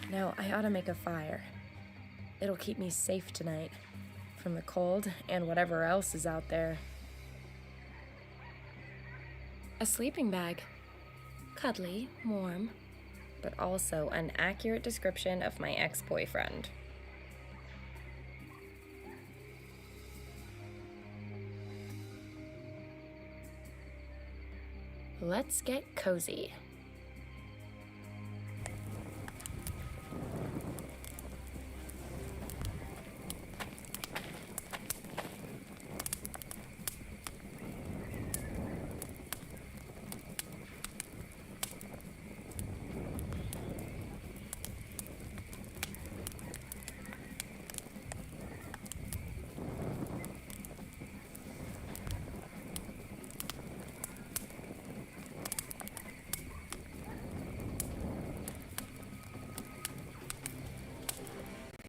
Now I ought to make a fire. It'll keep me safe tonight from the cold and whatever else is out there. A sleeping bag. Cuddly, warm, but also an accurate description of my ex-boyfriend. Let's get cozy.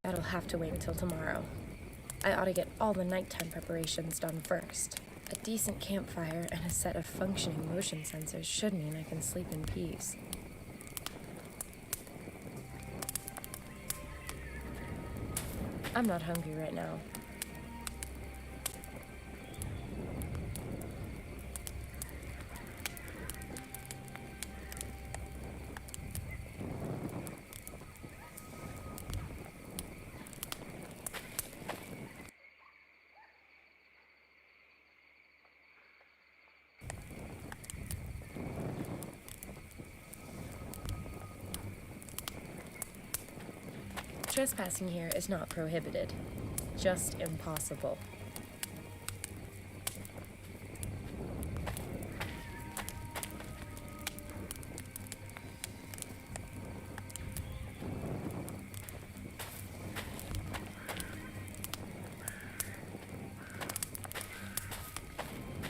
That'll have to wait until tomorrow. I ought to get all the nighttime preparations done first. A decent campfire and a set of functioning motion sensors should mean I can sleep in peace. I'm not hungry right now. Trespassing here is not prohibited, just impossible.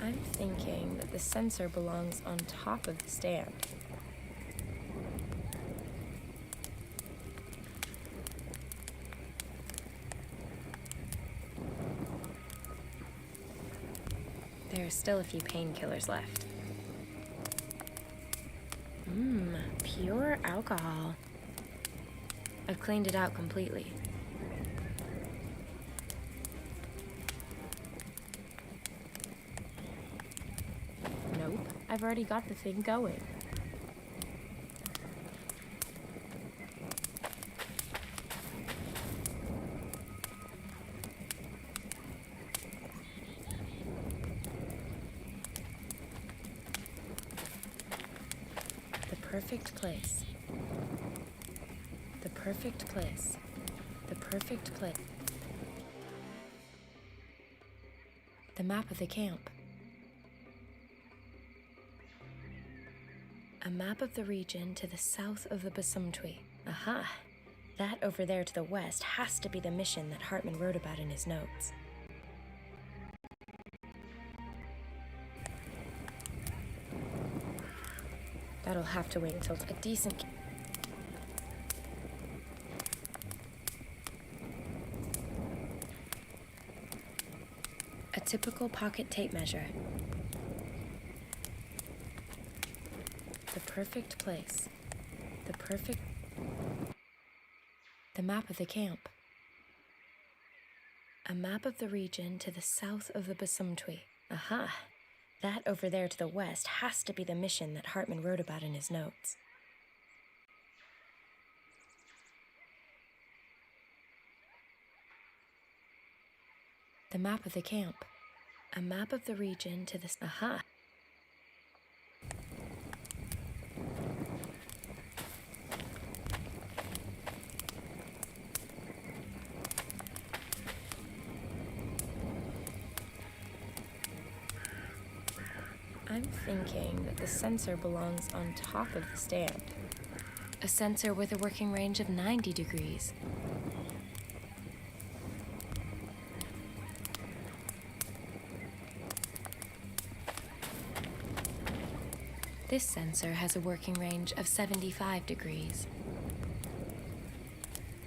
I'm thinking that the sensor belongs on top of the stand. There are still a few painkillers left. Pure alcohol. I've cleaned it out completely. Nope, I've already got the thing going. The perfect place. The perfect place. The perfect place. The map of the camp. A map of the region to the south of the Basumtwi. Aha! That over there to the west has to be the mission that Hartman wrote about in his notes. That'll have to wait until a decent... A typical pocket tape measure. The perfect place. The perfect... The map of the camp. A map of the region to the south of the Basumtwi. Aha! That over there to the west has to be the mission that Hartman wrote about in his notes. The map of the camp. A map of the region to the... Aha! I'm thinking that the sensor belongs on top of the stand. A sensor with a working range of 90 degrees. This sensor has a working range of 75 degrees.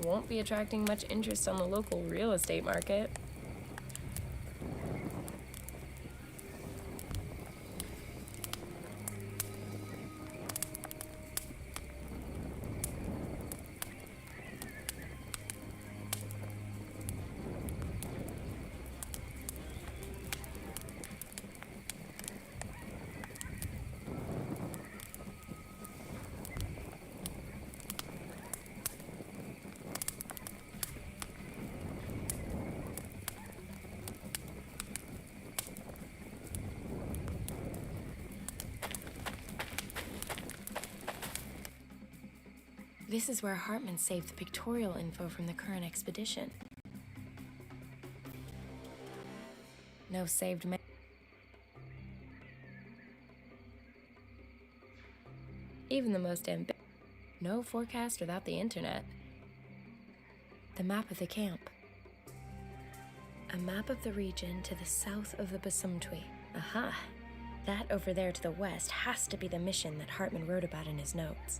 Won't be attracting much interest on the local real estate market. This is where Hartman saved the pictorial info from the current expedition. No saved even the most no forecast without the internet. The map of the camp. A map of the region to the south of the Basumtwi. Aha! That over there to the west has to be the mission that Hartman wrote about in his notes.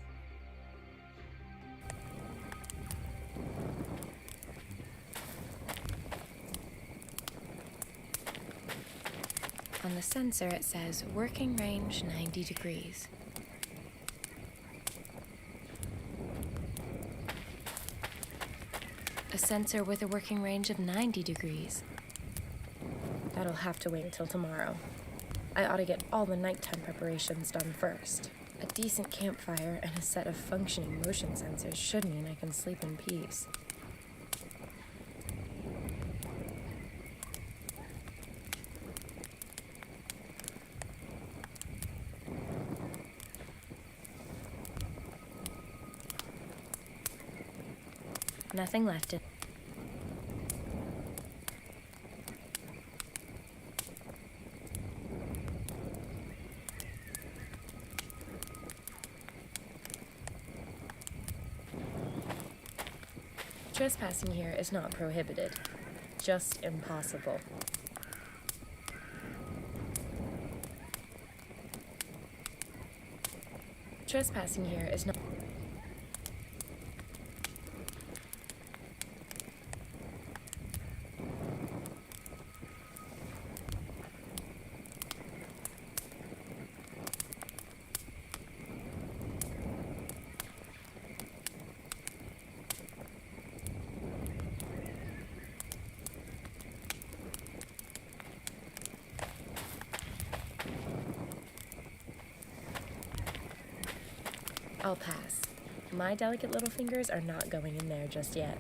On the sensor it says working range 90 degrees. A sensor with a working range of 90 degrees. That'll have to wait until tomorrow. I ought to get all the nighttime preparations done first. A decent campfire and a set of functioning motion sensors should mean I can sleep in peace. Nothing left it. Trespassing here is not prohibited, just impossible. Trespassing here is not. I'll pass. My delicate little fingers are not going in there just yet.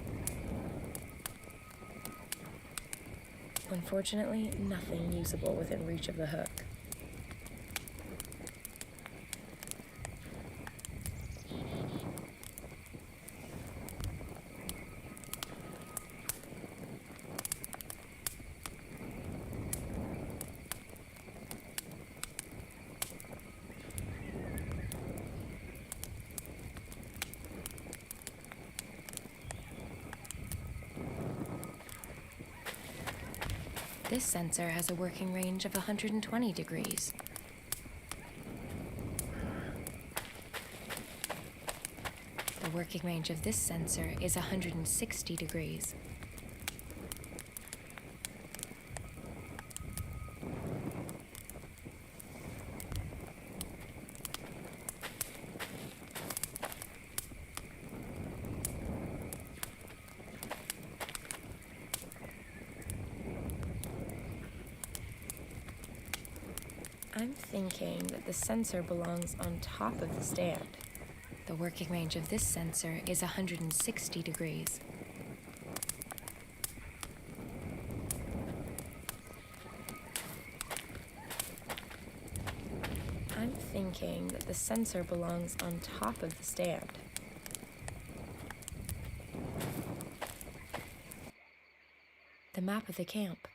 Unfortunately, nothing usable within reach of the hook. This sensor has a working range of 120 degrees. The working range of this sensor is 160 degrees. I'm thinking that the sensor belongs on top of the stand. The working range of this sensor is 160 degrees. I'm thinking that the sensor belongs on top of the stand. The map of the camp.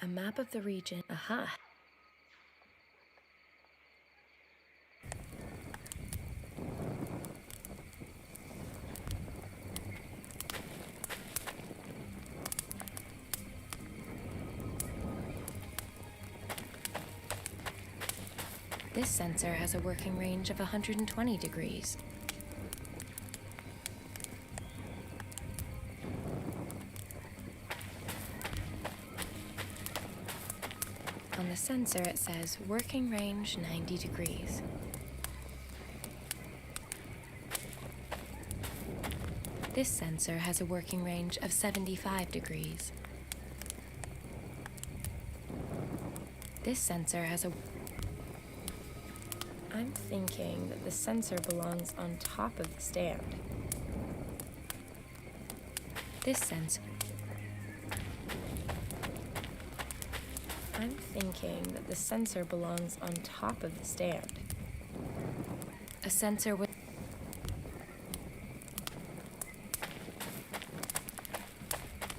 A map of the region. Aha! This sensor has a working range of 120 degrees. On the sensor it says working range 90 degrees. This sensor has a working range of 75 degrees. This sensor has a I'm thinking that the sensor belongs on top of the stand. This sensor. I'm thinking that the sensor belongs on top of the stand. A sensor with...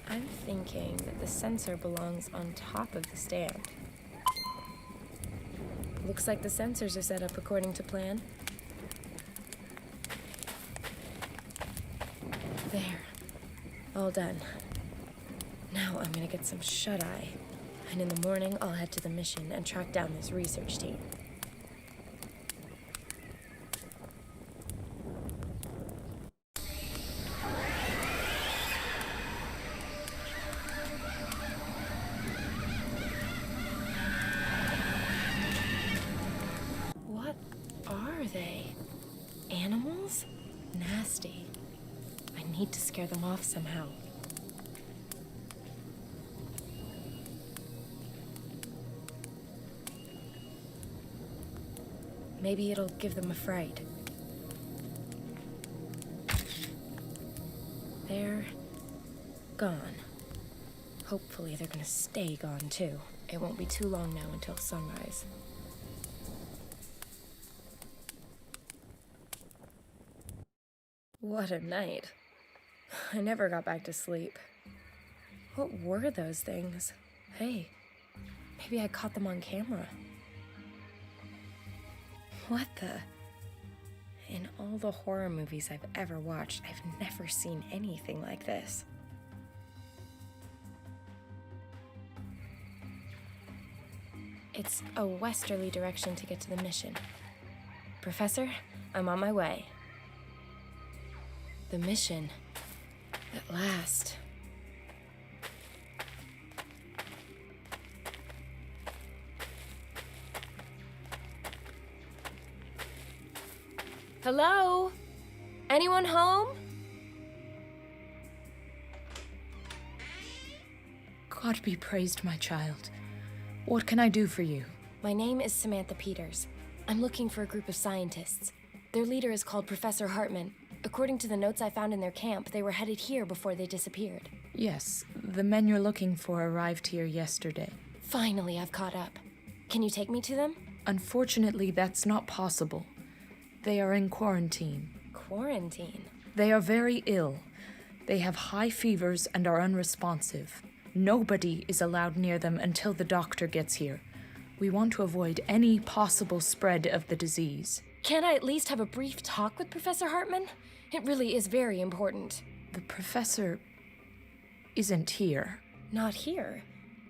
I'm thinking that the sensor belongs on top of the stand. Looks like the sensors are set up according to plan. There. All done. Now I'm gonna get some shut-eye. And in the morning, I'll head to the mission and track down this research team. What are they? Animals? Nasty. I need to scare them off somehow. Maybe it'll give them a fright. They're gone. Hopefully they're gonna stay gone too. It won't be too long now until sunrise. What a night. I never got back to sleep. What were those things? Hey, maybe I caught them on camera. What the? In all the horror movies I've ever watched, I've never seen anything like this. It's a westerly direction to get to the mission. Professor, I'm on my way. The mission. At last. Hello? Anyone home? God be praised, my child. What can I do for you? My name is Samantha Peters. I'm looking for a group of scientists. Their leader is called Professor Hartman. According to the notes I found in their camp, they were headed here before they disappeared. Yes, the men you're looking for arrived here yesterday. Finally, I've caught up. Can you take me to them? Unfortunately, that's not possible. They are in quarantine. Quarantine? They are very ill. They have high fevers and are unresponsive. Nobody is allowed near them until the doctor gets here. We want to avoid any possible spread of the disease. Can't I at least have a brief talk with Professor Hartman? It really is very important. The professor isn't here. Not here?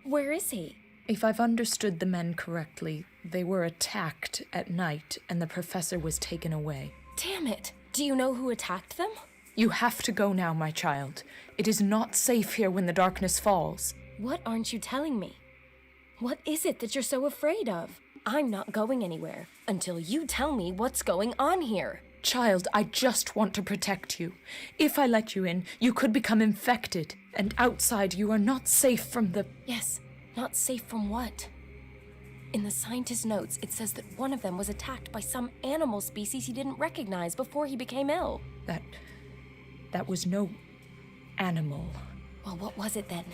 Where is he? If I've understood the men correctly, they were attacked at night and the professor was taken away. Damn it! Do you know who attacked them? You have to go now, my child. It is not safe here when the darkness falls. What aren't you telling me? What is it that you're so afraid of? I'm not going anywhere until you tell me what's going on here. Child, I just want to protect you. If I let you in, you could become infected. And outside, you are not safe from the... Yes, not safe from what? In the scientist's notes, it says that one of them was attacked by some animal species he didn't recognize before he became ill. That was no animal. Well, what was it then?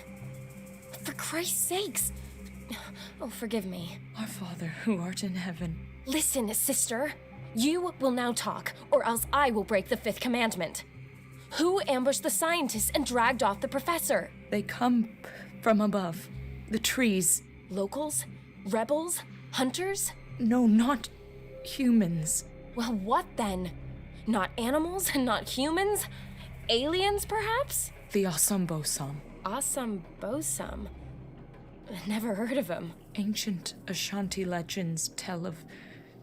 For Christ's sakes! Oh, forgive me. Our Father, who art in heaven. Listen, sister. You will now talk, or else I will break the fifth commandment. Who ambushed the scientists and dragged off the professor? They come from above. The trees. Locals? Rebels? Hunters? No, not humans. Well, what then? Not animals? Not humans? Aliens, perhaps? The Asambosam. Asambosam? Never heard of him. Ancient Ashanti legends tell of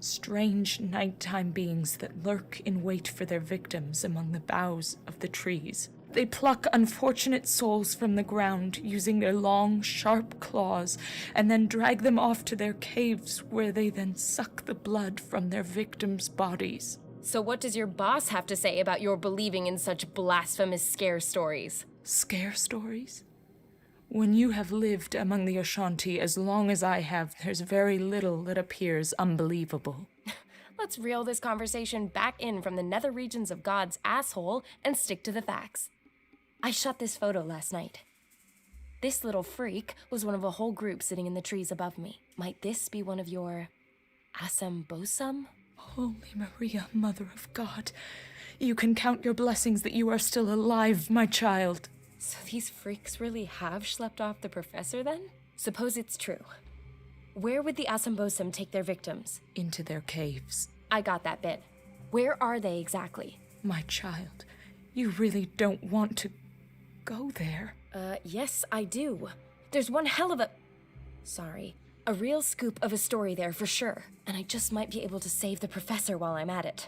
strange nighttime beings that lurk in wait for their victims among the boughs of the trees. They pluck unfortunate souls from the ground using their long, sharp claws and then drag them off to their caves where they then suck the blood from their victims' bodies. So what does your boss have to say about your believing in such blasphemous scare stories? Scare stories? When you have lived among the Ashanti as long as I have, there's very little that appears unbelievable. Let's reel this conversation back in from the nether regions of God's asshole and stick to the facts. I shot this photo last night. This little freak was one of a whole group sitting in the trees above me. Might this be one of your Asambosum? Holy Maria, Mother of God, you can count your blessings that you are still alive, my child. So these freaks really have schlepped off the professor then? Suppose it's true. Where would the Asambosum take their victims? Into their caves. I got that bit. Where are they exactly? My child, you really don't want to go there. Yes, I do. There's one hell of a real scoop of a story there for sure. And I just might be able to save the professor while I'm at it.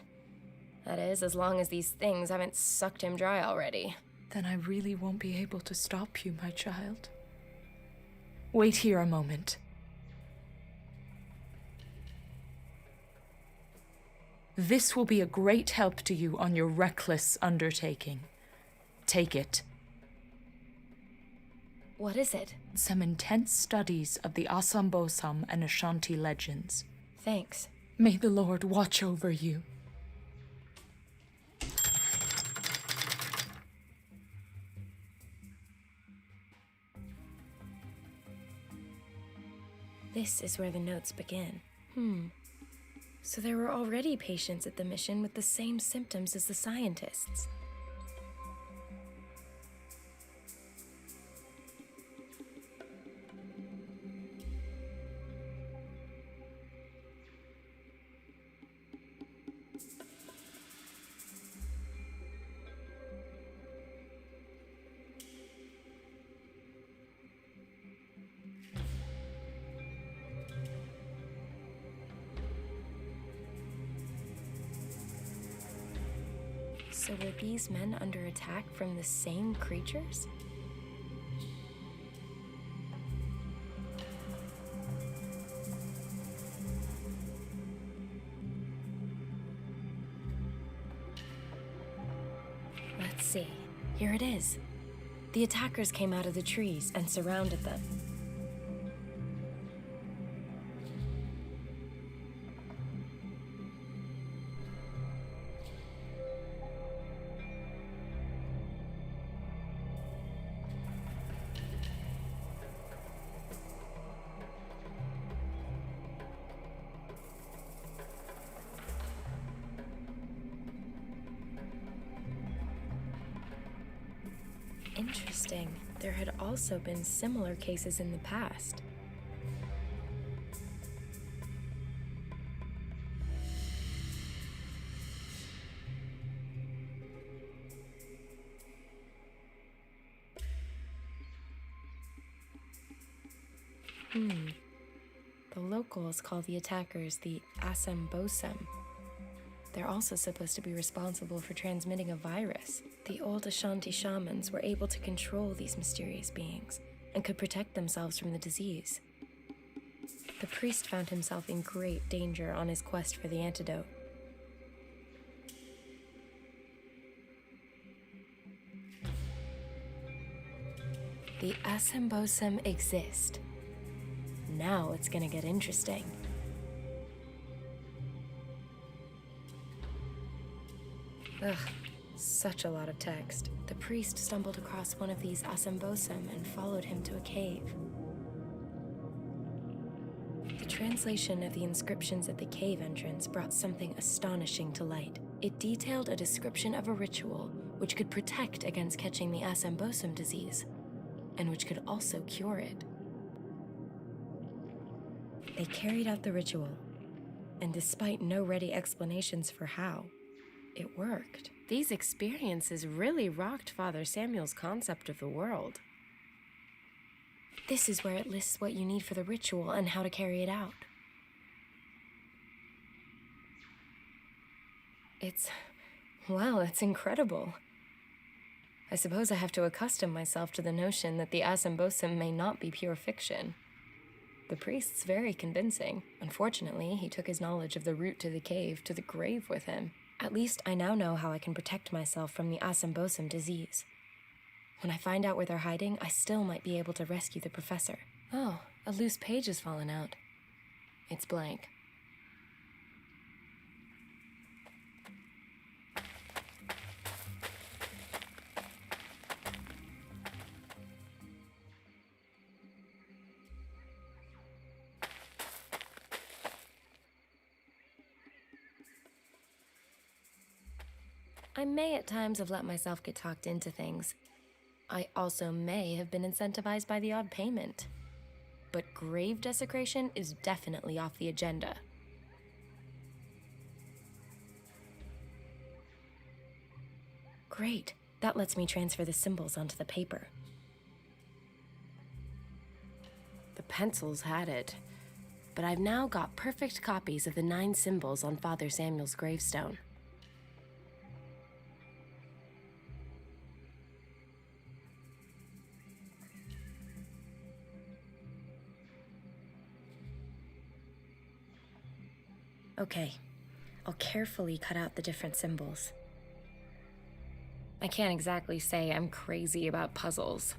That is, as long as these things haven't sucked him dry already. Then I really won't be able to stop you, my child. Wait here a moment. This will be a great help to you on your reckless undertaking. Take it. What is it? Some intense studies of the Asambosam and Ashanti legends. Thanks. May the Lord watch over you. This is where the notes begin. So there were already patients at the mission with the same symptoms as the scientists. So were these men under attack from the same creatures? Let's see. Here it is. The attackers came out of the trees and surrounded them. Interesting. There had also been similar cases in the past. The locals call the attackers the Asambosum. They're also supposed to be responsible for transmitting a virus. The old Ashanti shamans were able to control these mysterious beings and could protect themselves from the disease. The priest found himself in great danger on his quest for the antidote. The Asambosum exist. Now it's gonna get interesting. Ugh, such a lot of text. The priest stumbled across one of these Asambosum and followed him to a cave. The translation of the inscriptions at the cave entrance brought something astonishing to light. It detailed a description of a ritual which could protect against catching the Asambosum disease, and which could also cure it. They carried out the ritual, and despite no ready explanations for how, it worked. These experiences really rocked Father Samuel's concept of the world. This is where it lists what you need for the ritual and how to carry it out. It's incredible. I suppose I have to accustom myself to the notion that the Asambosum may not be pure fiction. The priest's very convincing. Unfortunately, he took his knowledge of the route to the cave to the grave with him. At least I now know how I can protect myself from the Asambosum disease. When I find out where they're hiding, I still might be able to rescue the professor. Oh, a loose page has fallen out. It's blank. I may at times have let myself get talked into things. I also may have been incentivized by the odd payment. But grave desecration is definitely off the agenda. Great. That lets me transfer the symbols onto the paper. The pencils had it, but I've now got perfect copies of the 9 symbols on Father Samuel's gravestone. Okay, I'll carefully cut out the different symbols. I can't exactly say I'm crazy about puzzles.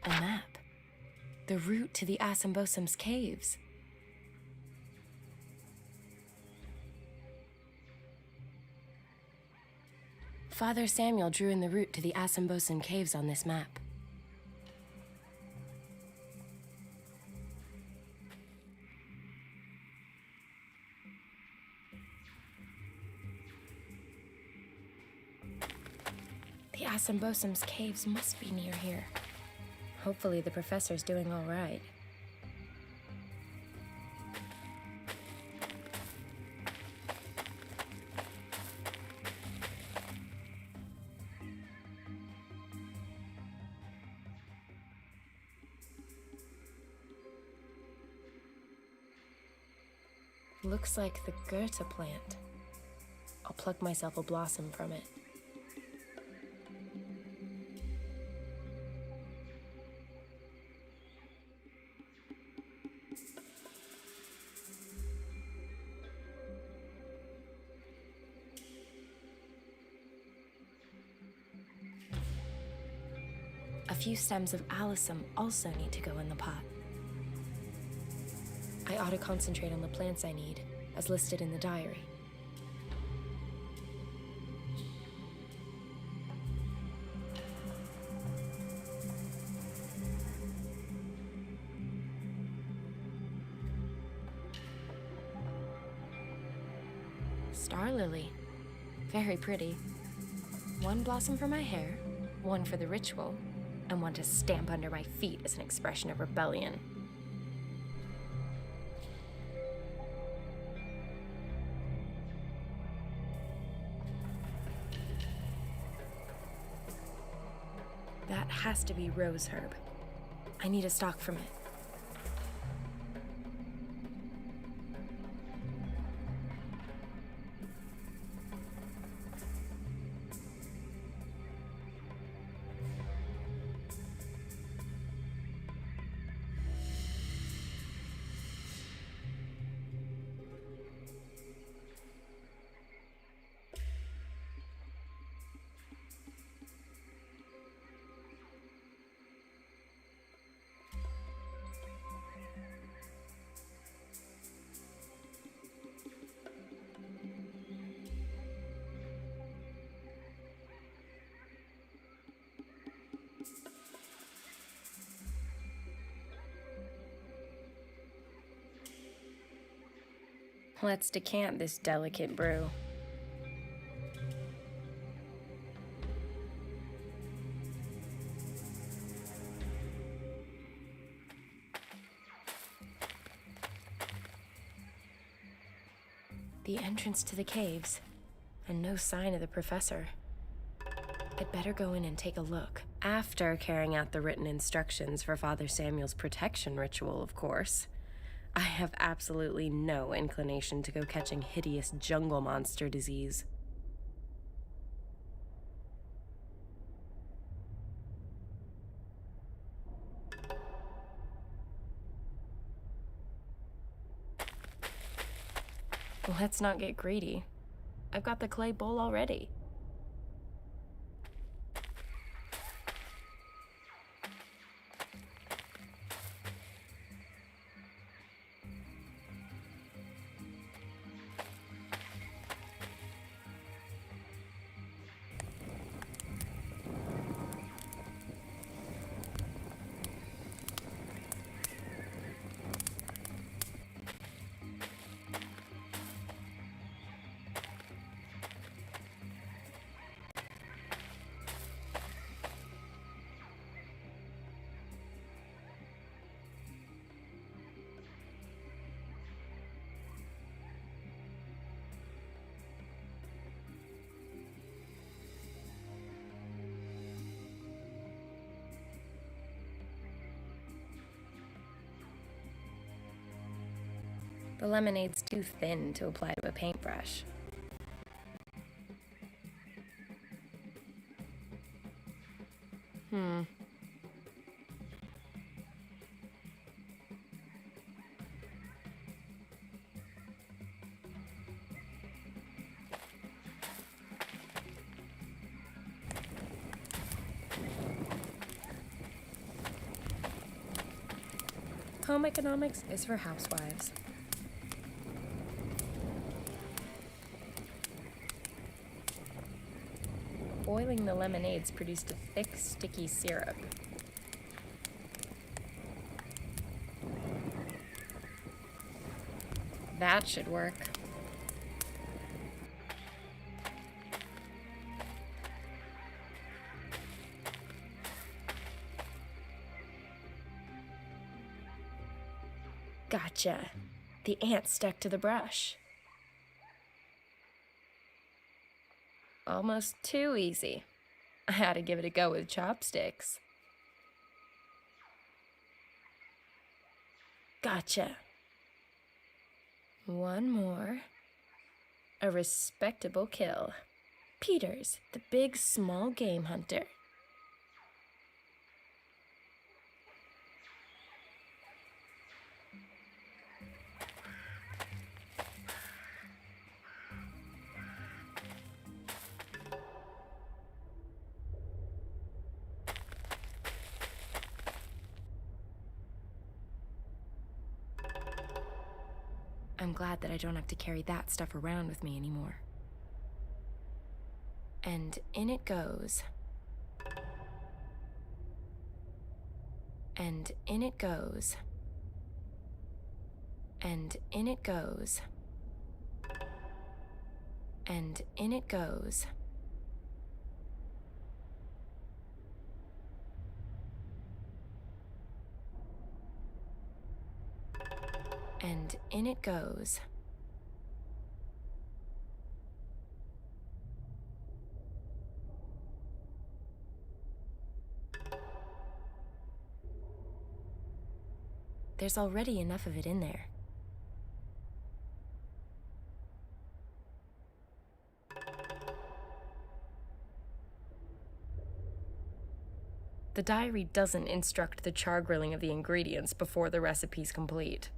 A map. The route to the Assambosum's caves. Father Samuel drew in the route to the Assambosum caves on this map. The Assambosum's caves must be near here. Hopefully the professor's doing all right. Looks like the Goethe plant. I'll pluck myself a blossom from it. A few stems of alyssum also need to go in the pot. I ought to concentrate on the plants I need, as listed in the diary. Star lily. Very pretty. One blossom for my hair, one for the ritual, and one to stamp under my feet as an expression of rebellion. That has to be rose herb. I need a stalk from it. Let's decant this delicate brew. The entrance to the caves, and no sign of the professor. I'd better go in and take a look. After carrying out the written instructions for Father Samuel's protection ritual, of course. I have absolutely no inclination to go catching hideous jungle monster disease. Let's not get greedy. I've got the clay bowl already. The lemonade's too thin to apply to a paintbrush. Home economics is for housewives. Boiling the lemonades produced a thick, sticky syrup. That should work. Gotcha. The ant stuck to the brush. Almost too easy. I had to give it a go with chopsticks. Gotcha. One more. A respectable kill. Peters, the big small game hunter. I'm glad that I don't have to carry that stuff around with me anymore. And in it goes. And in it goes. And in it goes. And in it goes. And in it goes. There's already enough of it in there. The diary doesn't instruct the char grilling of the ingredients before the recipe's complete.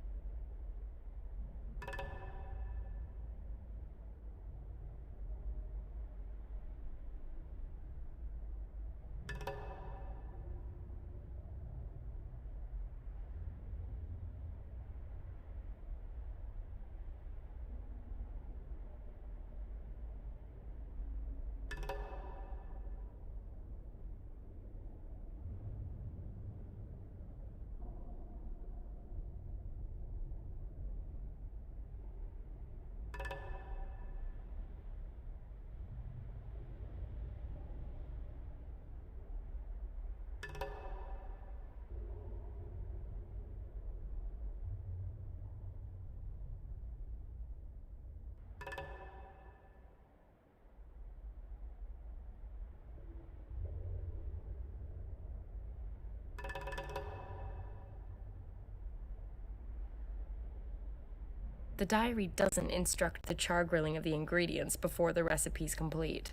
The diary doesn't instruct the char grilling of the ingredients before the recipe's complete.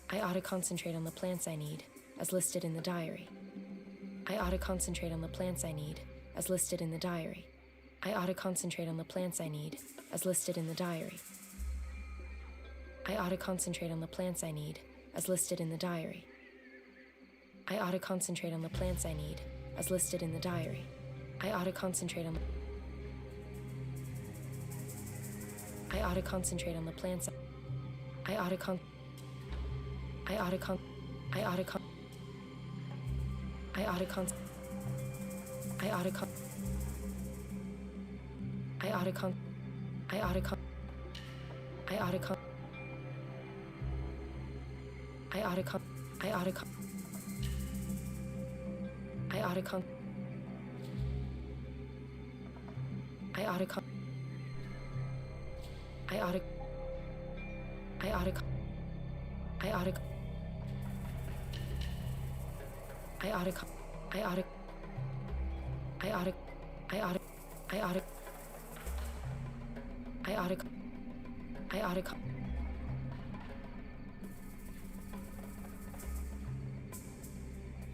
I ought to concentrate on the plants I need, as listed in the diary. I ought to concentrate on the plants I need, as listed in the diary. I ought to concentrate on the plants I need, as listed in the diary. I ought to concentrate on the plants I need, as listed in the diary. I ought to concentrate on the plants I need, as listed in the diary. I ought to concentrate on I ought to concentrate on the plants I ought to con I ought to con I ought to con I ought to con I ought to con I ought to con I ought to con I ought to con I ought to con I ought to con I ought to con I ought to con I ought to I ought to I ought to I ought to I ought to I ought to I ought to I ought to I ought to I ought to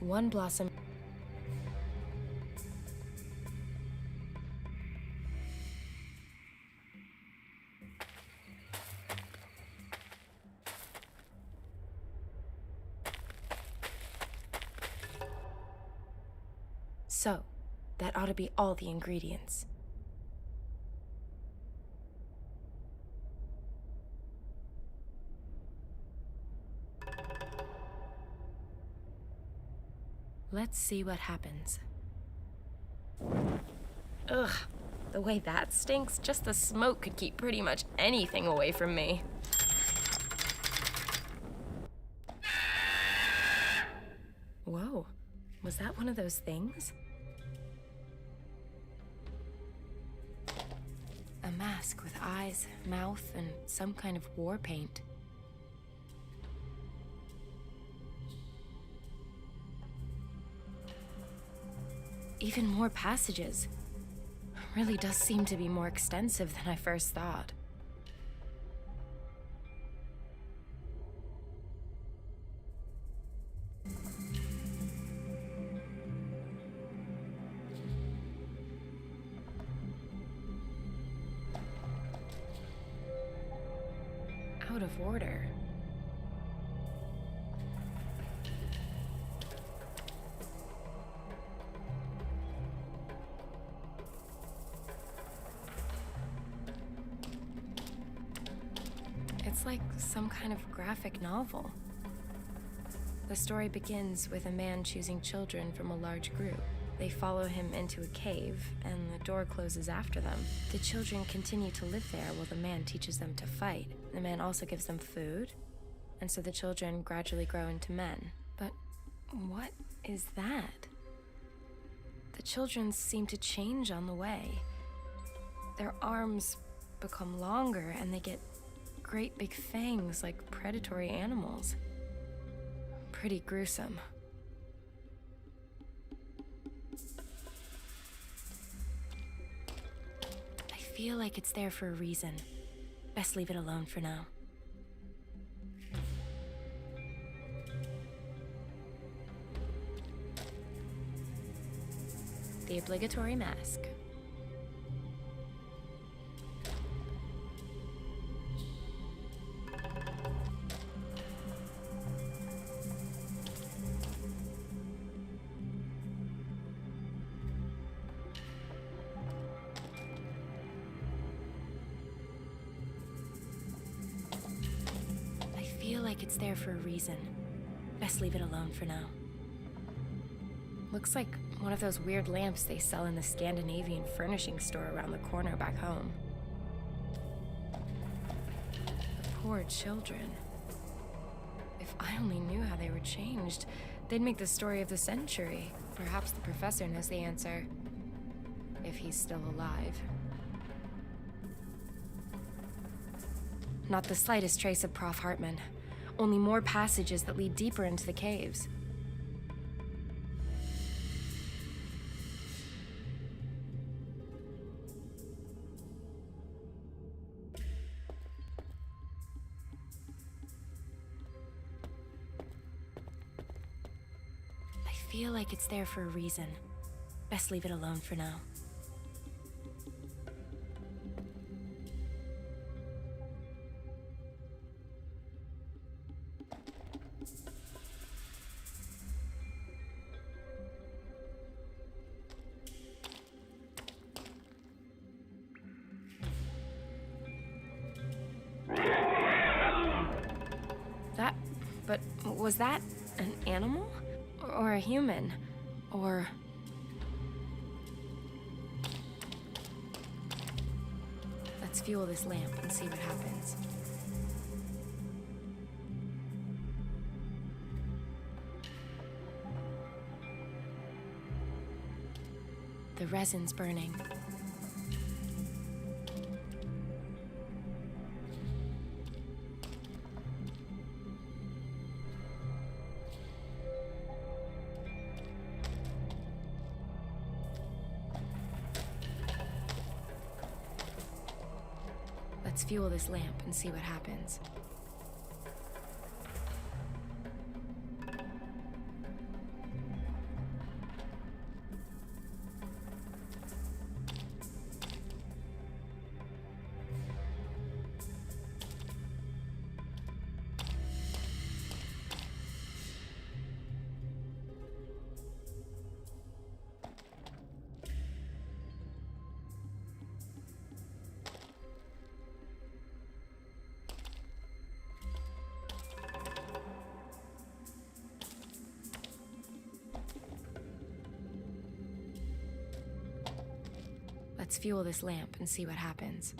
one blossom So, that ought to be all the ingredients. Let's see what happens. Ugh, the way that stinks, just the smoke could keep pretty much anything away from me. Whoa, was that one of those things? A mask with eyes, mouth, and some kind of war paint. even more passages. It really does seem to be more extensive than I first thought. Out of order. It's like some kind of graphic novel. The story begins with a man choosing children from a large group. They follow him into a cave, and the door closes after them. The children continue to live there while the man teaches them to fight. The man also gives them food, and so the children gradually grow into men. But what is that? The children seem to change on the way. Their arms become longer, and they get great big fangs like predatory animals. Pretty gruesome. I feel like it's there for a reason. Best leave it alone for now. The obligatory mask. I feel like it's there for a reason. Best leave it alone for now. Looks like one of those weird lamps they sell in the Scandinavian furnishing store around the corner back home. The poor children. If I only knew how they were changed, they'd make the story of the century. Perhaps the professor knows the answer. If he's still alive. Not the slightest trace of Prof. Hartman. Only more passages that lead deeper into the caves. I feel like it's there for a reason. Best leave it alone for now. But was that an animal? Or a human? Or... Let's fuel this lamp and see what happens. The resin's burning. Let's fuel this lamp and see what happens. Let's fuel this lamp and see what happens.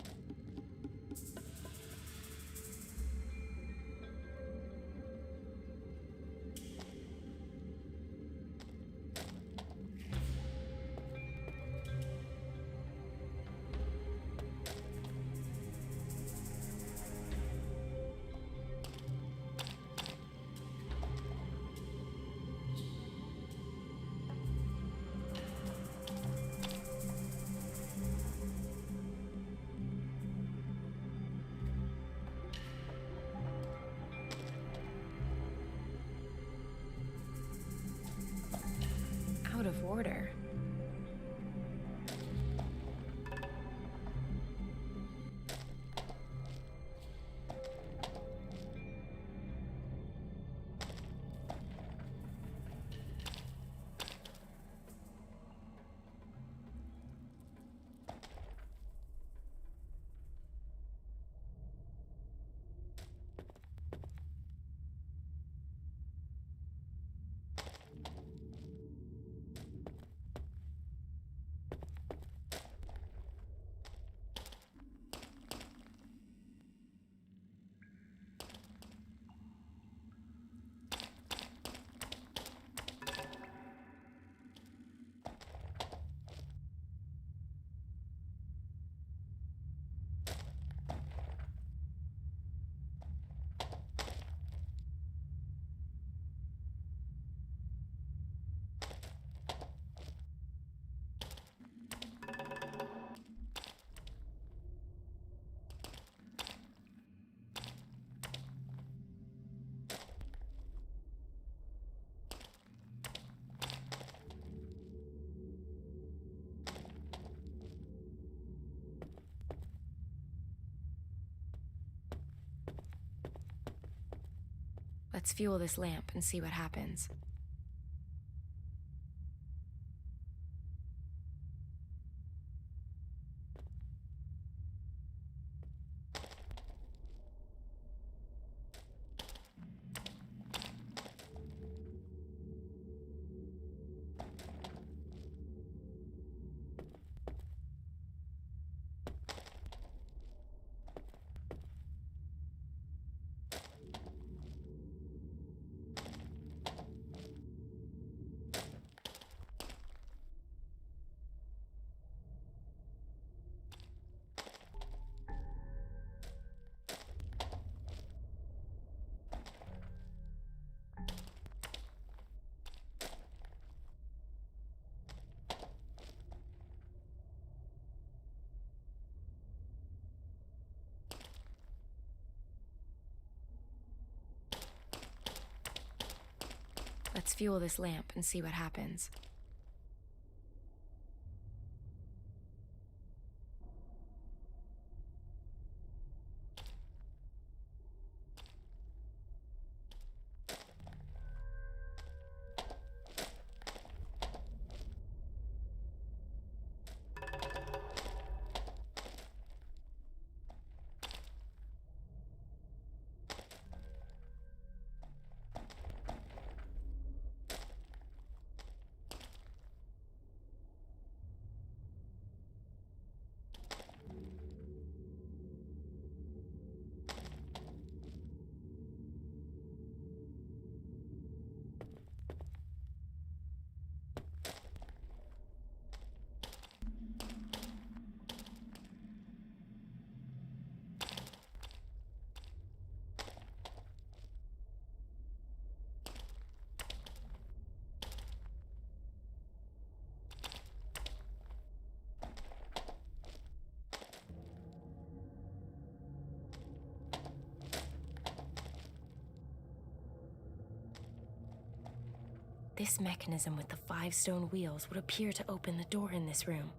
Let's fuel this lamp and see what happens. Let's fuel this lamp and see what happens. This mechanism with the 5 stone wheels would appear to open the door in this room.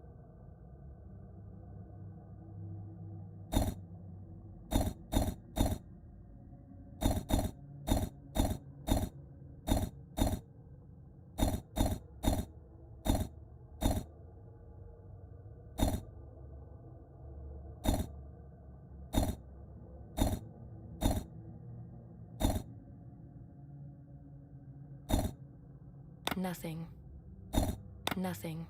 Nothing. Nothing.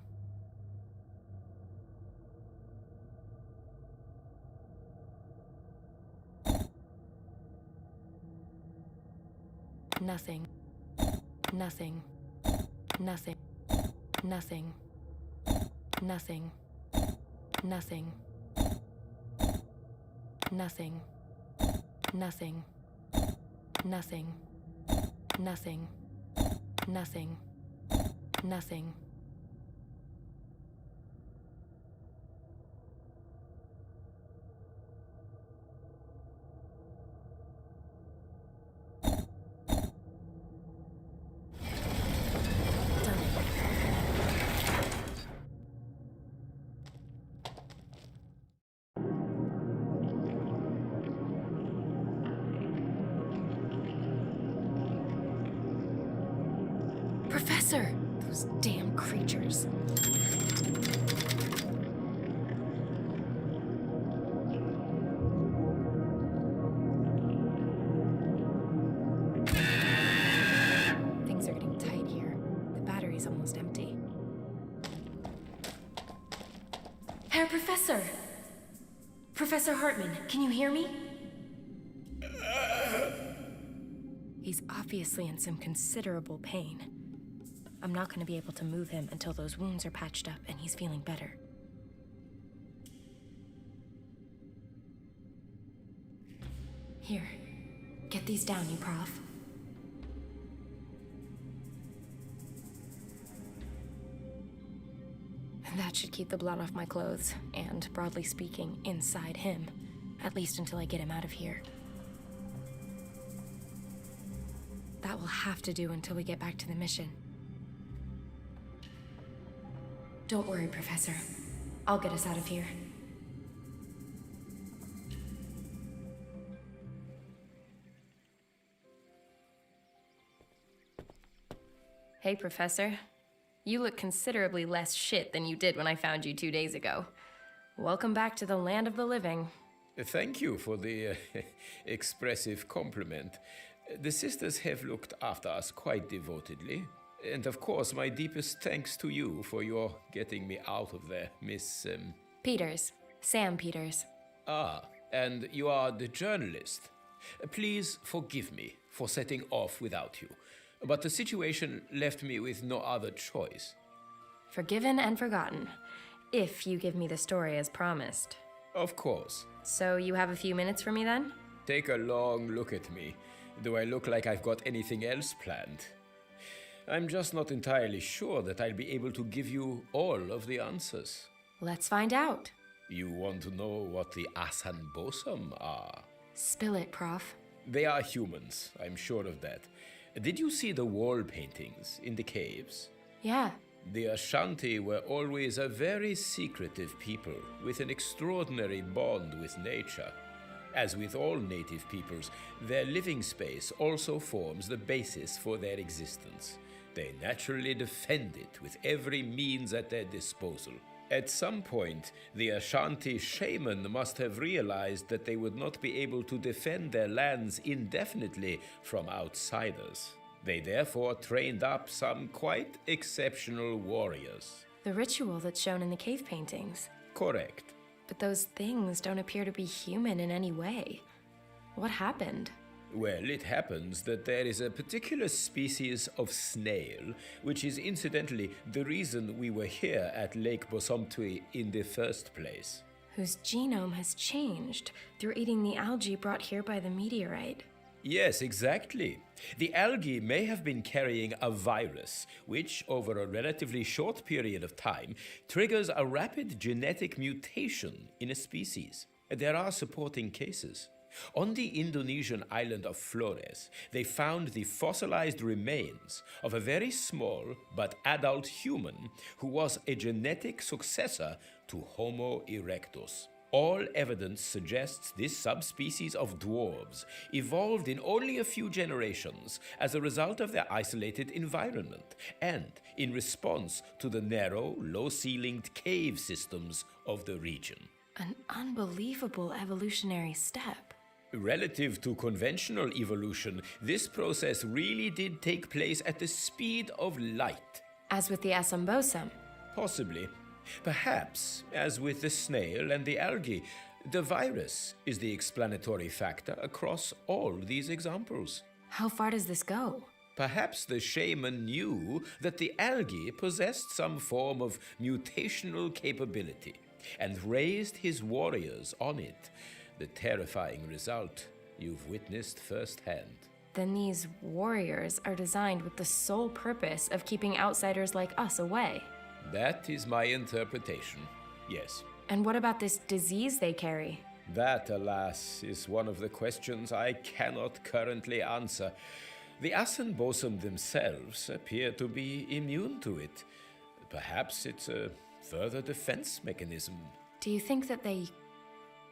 Nothing. Nothing. Nothing. Nothing. Nothing. Nothing. Nothing. Nothing. Nothing. Nothing. Nothing. Nothing. Professor! Those damn creatures. Things are getting tight here. The battery's almost empty. Herr Professor! Professor Hartman, can you hear me? He's obviously in some considerable pain. I'm not going to be able to move him until those wounds are patched up and he's feeling better. Here, get these down, you prof. That should keep the blood off my clothes, and, broadly speaking, inside him. At least until I get him out of here. That will have to do until we get back to the mission. Don't worry, Professor. I'll get us out of here. Hey, Professor. You look considerably less shit than you did when I found you 2 days ago. Welcome back to the land of the living. Thank you for the expressive compliment. The sisters have looked after us quite devotedly. And of course, my deepest thanks to you for your getting me out of there, Miss... Peters. Sam Peters. Ah, and you are the journalist. Please forgive me for setting off without you, but the situation left me with no other choice. Forgiven and forgotten. If you give me the story as promised. Of course. So you have a few minutes for me then? Take a long look at me. Do I look like I've got anything else planned? I'm just not entirely sure that I'll be able to give you all of the answers. Let's find out. You want to know what the Asanbosam are? Spill it, Prof. They are humans, I'm sure of that. Did you see the wall paintings in the caves? Yeah. The Ashanti were always a very secretive people with an extraordinary bond with nature. As with all native peoples, their living space also forms the basis for their existence. They naturally defend it with every means at their disposal. At some point, the Ashanti shaman must have realized that they would not be able to defend their lands indefinitely from outsiders. They therefore trained up some quite exceptional warriors. The ritual that's shown in the cave paintings. Correct. But those things don't appear to be human in any way. What happened? Well, it happens that there is a particular species of snail, which is incidentally the reason we were here at Lake Bosomtwi in the first place. Whose genome has changed through eating the algae brought here by the meteorite. Yes, exactly. The algae may have been carrying a virus, which, over a relatively short period of time, triggers a rapid genetic mutation in a species. There are supporting cases. On the Indonesian island of Flores, they found the fossilized remains of a very small but adult human who was a genetic successor to Homo erectus. All evidence suggests this subspecies of dwarves evolved in only a few generations as a result of their isolated environment and in response to the narrow, low-ceilinged cave systems of the region. An unbelievable evolutionary step. Relative to conventional evolution, this process really did take place at the speed of light. As with the Asambosam. Possibly. Perhaps, as with the snail and the algae, the virus is the explanatory factor across all these examples. How far does this go? Perhaps the shaman knew that the algae possessed some form of mutational capability and raised his warriors on it. The terrifying result you've witnessed firsthand. Then these warriors are designed with the sole purpose of keeping outsiders like us away. That is my interpretation, yes. And what about this disease they carry? That, alas, is one of the questions I cannot currently answer. The Asanbosam themselves appear to be immune to it. Perhaps it's a further defense mechanism. Do you think that they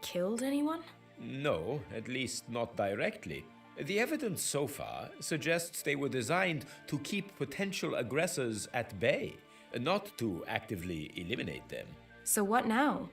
killed anyone? No, at least not directly. The evidence so far suggests they were designed to keep potential aggressors at bay, not to actively eliminate them. So what now?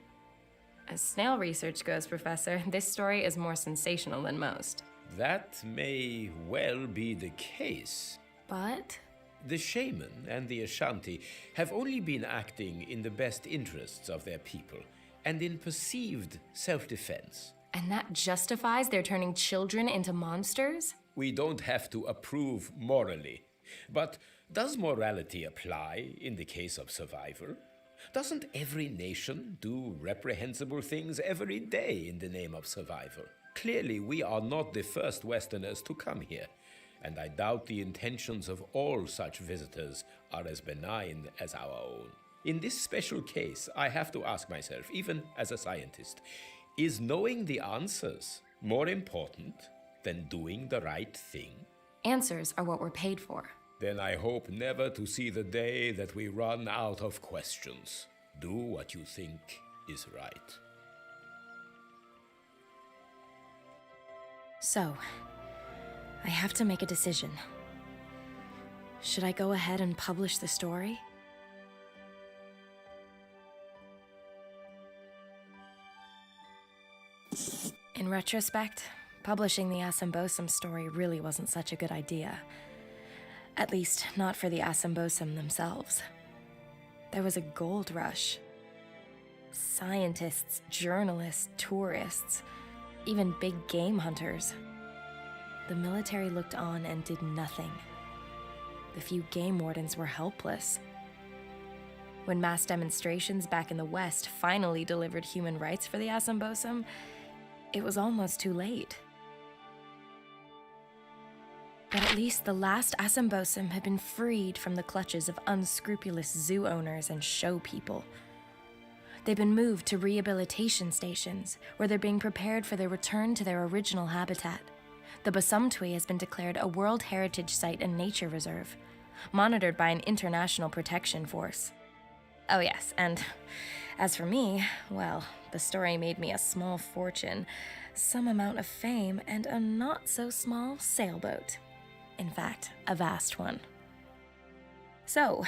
As snail research goes, Professor, this story is more sensational than most. That may well be the case. But? The shaman and the Ashanti have only been acting in the best interests of their people and in perceived self-defense. And that justifies their turning children into monsters? We don't have to approve morally. But does morality apply in the case of survival? Doesn't every nation do reprehensible things every day in the name of survival? Clearly, we are not the first Westerners to come here, and I doubt the intentions of all such visitors are as benign as our own. In this special case, I have to ask myself, even as a scientist, is knowing the answers more important than doing the right thing? Answers are what we're paid for. Then I hope never to see the day that we run out of questions. Do what you think is right. So, I have to make a decision. Should I go ahead and publish the story? In retrospect, publishing the Asambosum story really wasn't such a good idea. At least, not for the Asambosum themselves. There was a gold rush. Scientists, journalists, tourists, even big game hunters. The military looked on and did nothing. The few game wardens were helpless. When mass demonstrations back in the West finally delivered human rights for the Asambosum, it was almost too late. But at least the last Asambosum had been freed from the clutches of unscrupulous zoo owners and show people. They've been moved to rehabilitation stations, where they're being prepared for their return to their original habitat. The Basumtwi has been declared a World Heritage Site and Nature Reserve, monitored by an international protection force. Oh yes, and as for me, well, the story made me a small fortune, some amount of fame, and a not-so-small sailboat. In fact, a vast one. So,